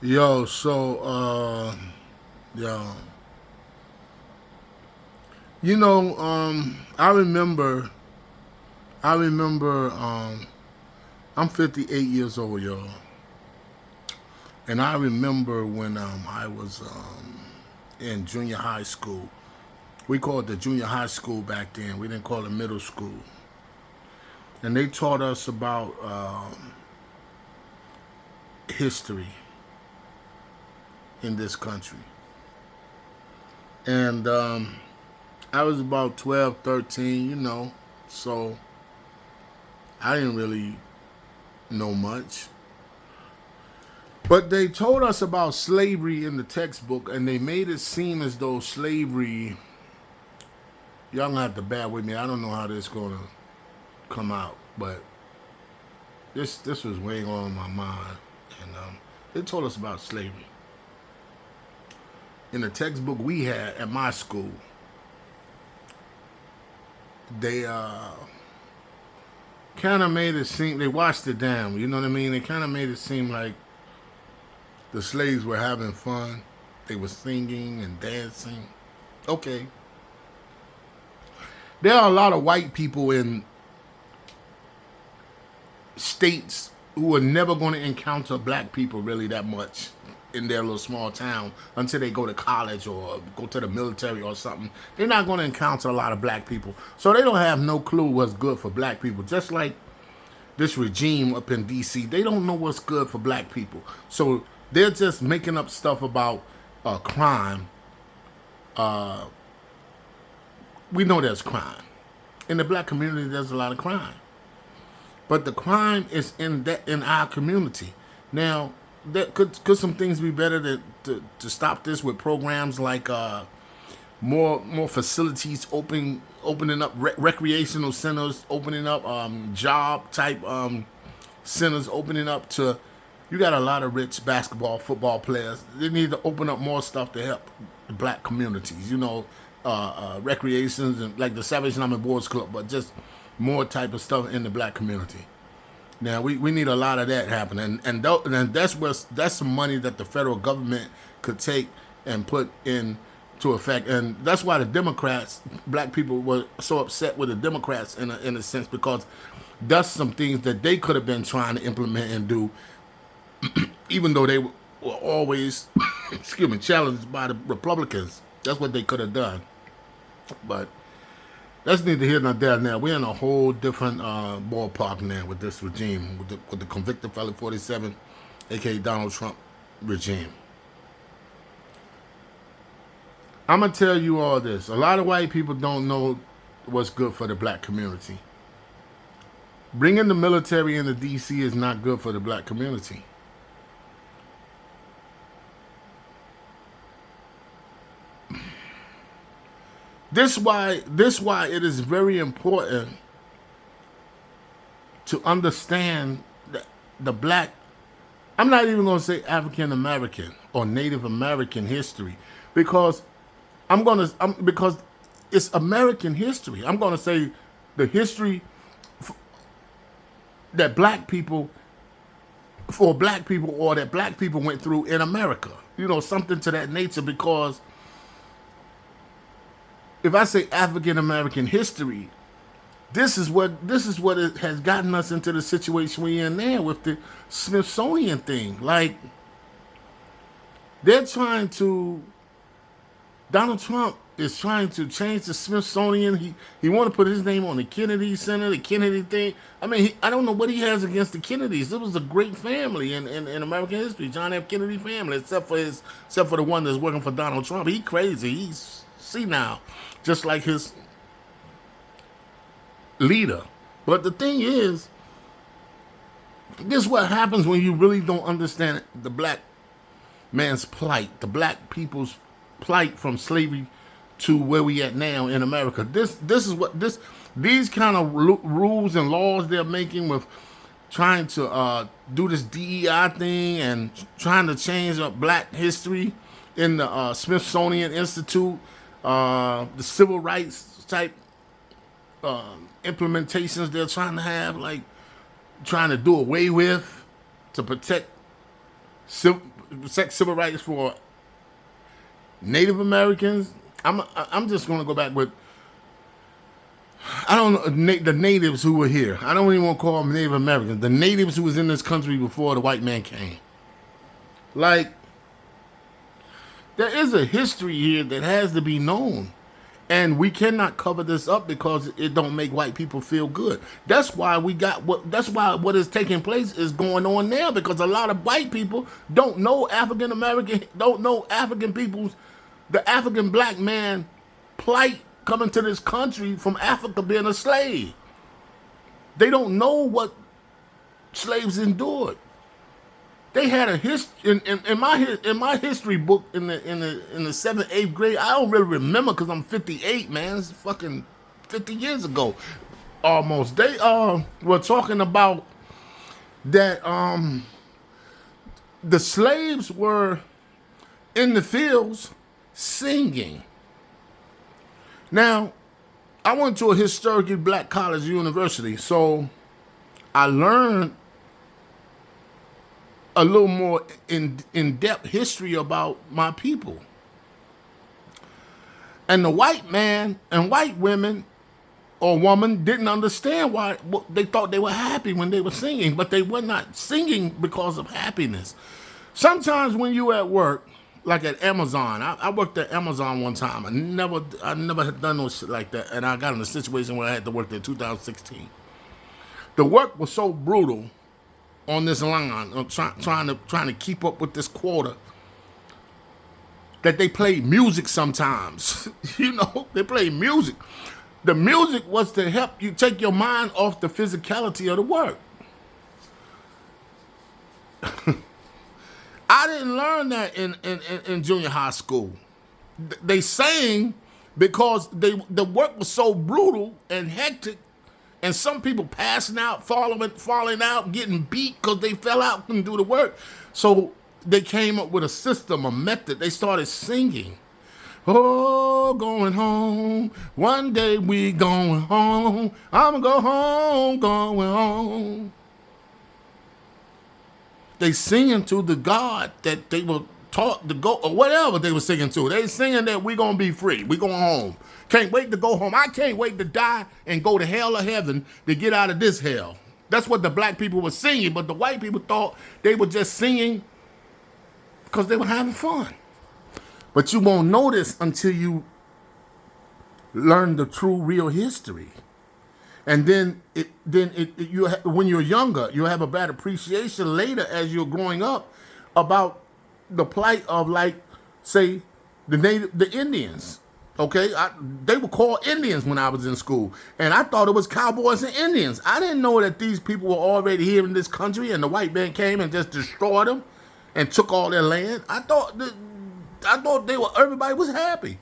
Yo, yo, I remember, I'm 58 years old, yo, and I remember when I was in junior high school. We called it the junior high school back then. We didn't call it middle school, and they taught us about history in this country, and I was about 12, 13, so I didn't really know much. But they told us about slavery in the textbook, and they made it seem as though slavery. Y'all gonna have to bear with me. I don't know how this gonna come out, but this was weighing on my mind, and they told us about slavery in the textbook we had at my school. They kind of made it seem they watched it down. You know what I mean? They kind of made it seem like the slaves were having fun. They were singing and dancing. Okay, there are a lot of white people in states who are never going to encounter black people really that much in their little small town until they go to college or go to the military or something. They're not going to encounter a lot of black people. So they don't have no clue what's good for black people. Just like this regime up in DC, they don't know what's good for black people. So they're just making up stuff about crime. We know there's crime. In the black community, there's a lot of crime. But the crime is in our community. Now, that could some things be better to stop this with programs like more facilities opening up recreational centers, opening up job type centers, opening up to. You got a lot of rich basketball, football players. They need to open up more stuff to help the black communities. Recreations and like the Salvation Army Boys Club, but just more type of stuff in the black community. Now we need a lot of that happening, and that's some money that the federal government could take and put into effect, and that's why the Democrats, black people, were so upset with the Democrats in a sense because that's some things that they could have been trying to implement and do, even though they were always, excuse me, challenged by the Republicans. That's what they could have done, but that's neither here nor there now. We're in a whole different ballpark now with this regime, with the convicted felon 47, aka Donald Trump regime. I'm gonna tell you all this. A lot of white people don't know what's good for the black community. Bringing the military into DC is not good for the black community. This why it is very important to understand the black. I'm not even going to say African American or Native American history because because it's American history. I'm going to say the history that black people for black people or that black people went through in America. Something to that nature because if I say African American history, this is what it has gotten us into the situation we're in now with the Smithsonian thing. Like they're trying to Donald Trump is trying to change the Smithsonian. He want to put his name on the Kennedy Center, the Kennedy thing. I mean, I don't know what he has against the Kennedys. It was a great family in American history, John F. Kennedy family, except for the one that's working for Donald Trump. He crazy. He's senile, just like his leader. But the thing is, this is what happens when you really don't understand the black man's plight, the black people's plight from slavery to where we at now in America. This is what these kind of rules and laws they're making with trying to do this DEI thing and trying to change up black history in the Smithsonian Institute, the civil rights type implementations they're trying to have, like trying to do away with to protect civil rights for Native Americans. I'm just going to go back with, I don't know, the natives who were here. I don't even want to call them Native Americans. The natives who was in this country before the white man came. Like, there is a history here that has to be known. And we cannot cover this up because it don't make white people feel good. That's why what is taking place is going on now, because a lot of white people don't know African American, don't know African people's, the African black man plight coming to this country from Africa being a slave. They don't know what slaves endured. They had a history in my history book in the 7th, 8th grade. I don't really remember because I'm 58, man. It's fucking 50 years ago, almost. They were talking about that the slaves were in the fields singing. Now, I went to a historically black college university, so I learned a little more in-depth history about my people. And the white man and white women or woman didn't understand why. They thought they were happy when they were singing, but they were not singing because of happiness. Sometimes when you at work, like at Amazon, I worked at Amazon one time. I never had done no shit like that, and I got in a situation where I had to work there in 2016. The work was so brutal on this line, trying to keep up with this quota, that they played music sometimes. You know, they played music. The music was to help you take your mind off the physicality of the work. I didn't learn that in junior high school. They sang because the work was so brutal and hectic. And some people passing out, falling out, getting beat because they fell out, couldn't do the work. So they came up with a system, a method. They started singing. Oh, going home. One day we going home. I'm go home, going home. They singing to the God that they were taught to go, or whatever they were singing to. They singing that we going to be free. We going home. Can't wait to go home. I can't wait to die and go to hell or heaven to get out of this hell. That's what the black people were singing, but the white people thought they were just singing because they were having fun. But you won't know this until you learn the true, real history. And then when you're younger, you'll have a bad appreciation later as you're growing up about the plight of, like, say, the Indians. Okay, they were called Indians when I was in school, and I thought it was cowboys and Indians. I didn't know that these people were already here in this country, and the white man came and just destroyed them and took all their land. I thought everybody was happy.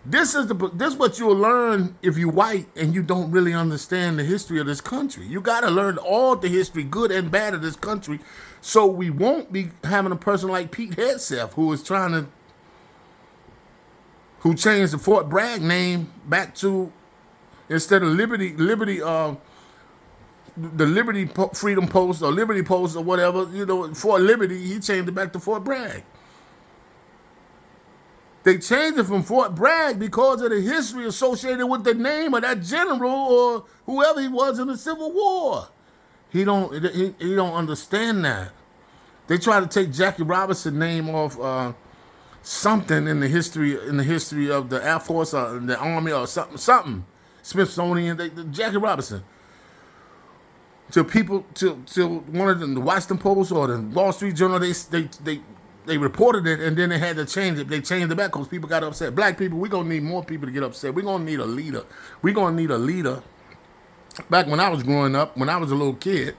This is what you'll learn if you white and you don't really understand the history of this country. You got to learn all the history, good and bad, of this country, so we won't be having a person like Pete Hegseth who changed the Fort Bragg name back to, instead of the Liberty Freedom Post or Liberty Post or whatever, you know, Fort Liberty, he changed it back to Fort Bragg. They changed it from Fort Bragg because of the history associated with the name of that general or whoever he was in the Civil War. He don't understand that. They try to take Jackie Robinson's name off something in the history of the Air Force or the Army or something. Smithsonian, Jackie Robinson. To one of the Washington Post or the Wall Street Journal, they reported it, and then they had to change it. They changed it back because people got upset. Black people, we're going to need more people to get upset. We're going to need a leader. We're going to need a leader. Back when I was growing up, when I was a little kid,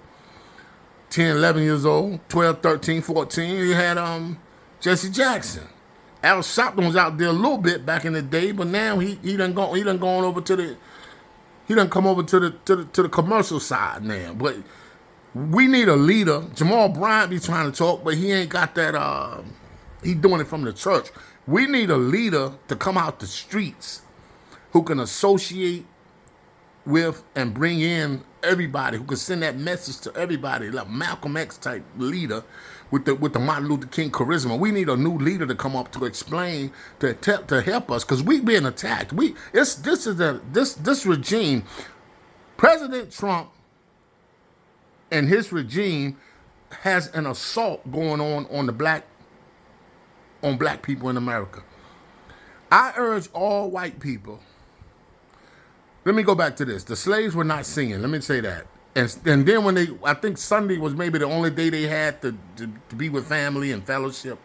10, 11 years old, 12, 13, 14, you had Jesse Jackson. Al Sharpton was out there a little bit back in the day, but now he done come over to the commercial side now. But we need a leader. Jamal Bryant be trying to talk, but he ain't got that. He doing it from the church. We need a leader to come out the streets who can associate with and bring in everybody who could send that message to everybody, like Malcolm X type leader with the Martin Luther King charisma. We need a new leader to come up to explain, to help us, because we being attacked. This regime, President Trump and his regime has an assault going on black people in America. I urge all white people. Let me go back to this. The slaves were not singing. Let me say that. And then I think Sunday was maybe the only day they had to be with family and fellowship.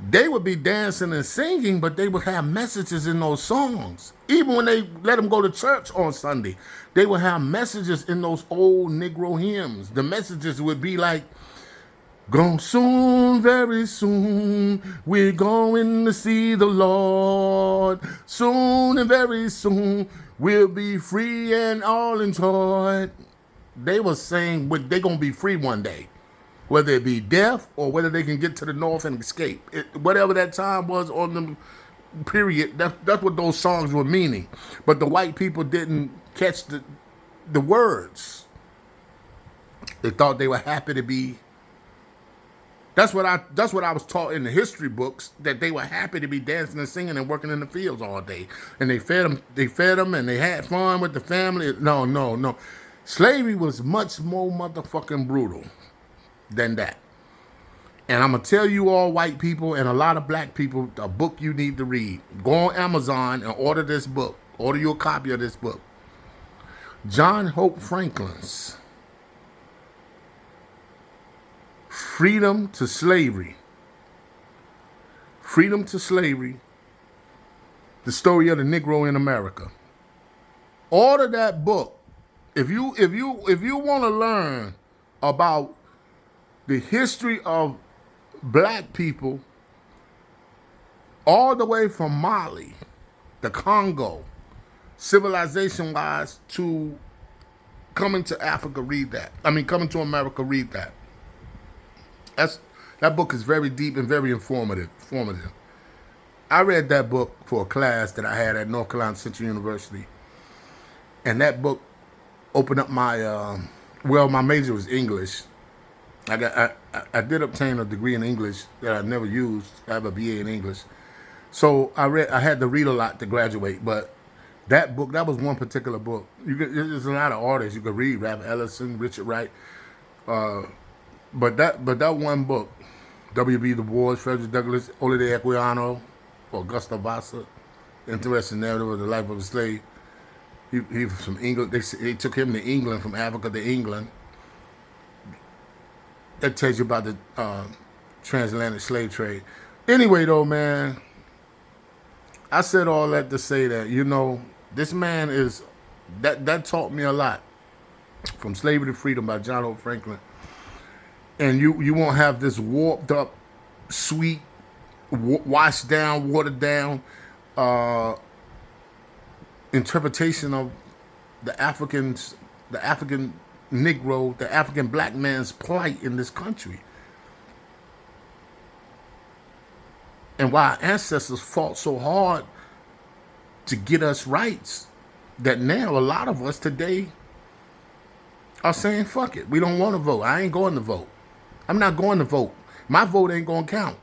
They would be dancing and singing, but they would have messages in those songs. Even when they let them go to church on Sunday, they would have messages in those old Negro hymns. The messages would be like, "Gone soon, very soon, we're going to see the Lord. Soon and very soon, we'll be free and all enjoyed." They were saying they're going to be free one day, whether it be death or whether they can get to the north and escape. Whatever that time was on the period, that's what those songs were meaning. But the white people didn't catch the words. They thought they were happy to be. That's what I was taught in the history books, that they were happy to be dancing and singing and working in the fields all day. And they fed them and they had fun with the family. No. Slavery was much more motherfucking brutal than that. And I'm going to tell you all white people and a lot of black people, a book you need to read. Go on Amazon and order this book. Order you a copy of this book. John Hope Franklin's Freedom to Slavery. Freedom to Slavery. The Story of the Negro in America. Order that book. If you want to learn about the history of black people all the way from Mali, the Congo, civilization-wise, to coming to Africa, read that. Coming to America, read that. That book is very deep and very informative. I read that book for a class that I had at North Carolina Central University. And that book opened up my major was English. I did obtain a degree in English that I never used. I have a BA in English. So I had to read a lot to graduate, but that book, that was one particular book. There's a lot of artists you could read, Ralph Ellison, Richard Wright. But that one book, W.B. Du Bois, Frederick Douglass, Olaudah Equiano, or Gustav Vasa, interesting narrative of the life of a slave. He was from England. They took him to England, from Africa to England. That tells you about the transatlantic slave trade. Anyway, though, man, I said all that to say that, this man is, that taught me a lot. From Slavery to Freedom by John Hope Franklin. And you won't have this warped up, sweet, washed down, watered down interpretation of the African Negro, the African black man's plight in this country. And why our ancestors fought so hard to get us rights, that now a lot of us today are saying, fuck it, we don't want to vote. I ain't going to vote. I'm not going to vote. My vote ain't going to count.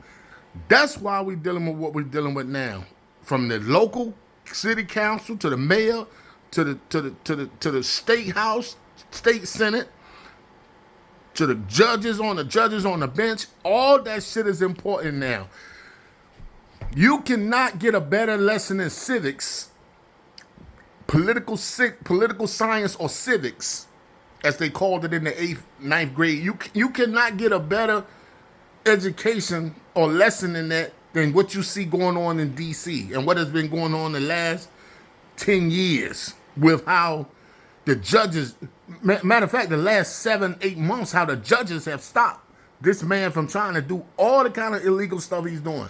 That's why we're dealing with what we're dealing with now. From the local city council to the mayor to the state house, state senate, to the judges on the bench. All that shit is important now. You cannot get a better lesson in civics, political science, or civics, as they called it in the 8th, 9th grade. You cannot get a better education or lesson in that than what you see going on in D.C. and what has been going on the last 10 years with how the judges, matter of fact, the last 7-8 months, how the judges have stopped this man from trying to do all the kind of illegal stuff he's doing.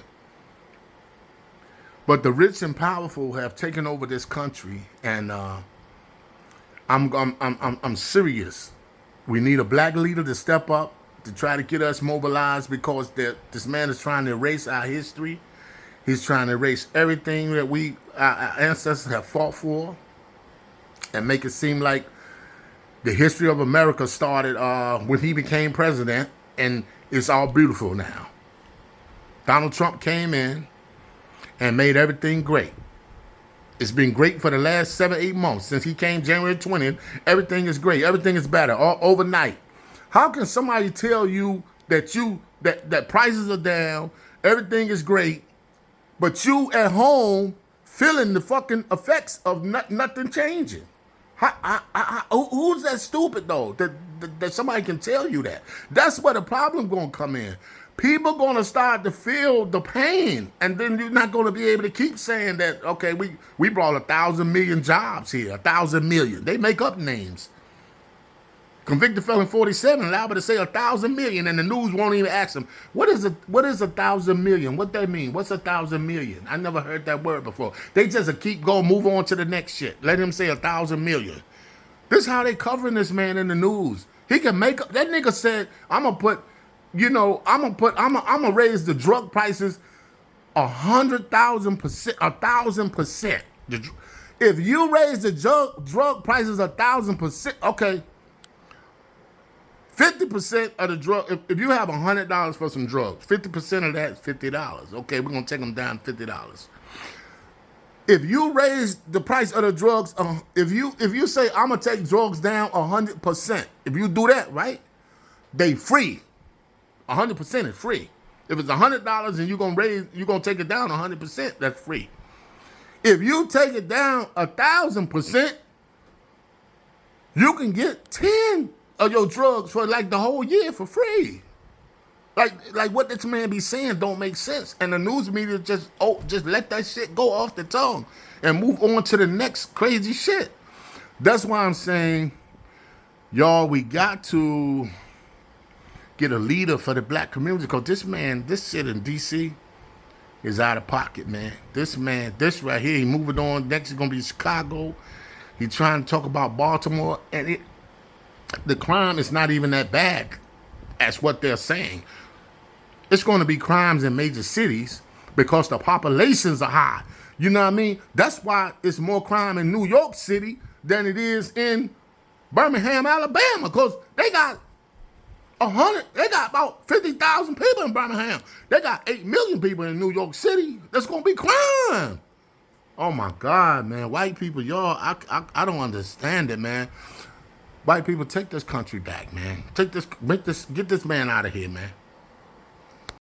But the rich and powerful have taken over this country, and I'm serious. We need a black leader to step up to try to get us mobilized, because this man is trying to erase our history. He's trying to erase everything that our ancestors have fought for. and make it seem like the history of America started when he became president, and it's all beautiful now. Donald Trump came in and made everything great. It's been great for the last 7-8 months since he came January 20th. Everything is great. Everything is better all overnight. How can somebody tell you that that prices are down, everything is great, but you at home feeling the fucking effects of nothing changing? Who's that stupid though that somebody can tell you that? That's where the problem gonna come in. People gonna start to feel the pain, and then you're not gonna be able to keep saying that. Okay, we brought 1,000 million jobs here, 1,000 million. They make up names. Convicted felon 47 liable to say 1,000 million, and the news won't even ask them what is 1,000 million. What that mean? What's 1,000 million? I never heard that word before. They just keep going, move on to the next shit. Let him say 1,000 million. This is how they covering this man in the news. He can make up. That nigga said, I'm gonna raise the drug prices 100,000%, 1,000%. If you raise the drug prices 1,000%, okay. 50% of the drug, if you have $100 for some drugs, 50% of that is $50. Okay, we're gonna take them down $50. If you raise the price of the drugs, if you say I'm gonna take drugs down 100%, if you do that, right, they free. 100% is free. If it's $100 and you're gonna take it down 100%, that's free. If you take it down 1,000%, you can get 10 of your drugs for like the whole year for free. Like what this man be saying don't make sense, and the news media just let that shit go off the tongue and move on to the next crazy shit. That's why I'm saying, y'all, we got to get a leader for the black community, because this shit in D.C. is out of pocket, man. This right here, he moving on. Next is gonna be Chicago. He trying to talk about Baltimore, and the crime is not even that bad as what they're saying. It's going to be crimes in major cities because the populations are high. You know what I mean? That's why it's more crime in New York City than it is in Birmingham, Alabama, because they got about 50,000 people in Birmingham. They got 8 million people in New York City. That's going to be crime. Oh my God, man. White people, y'all, I don't understand it, man. White people, take this country back, man. Get this man out of here, man.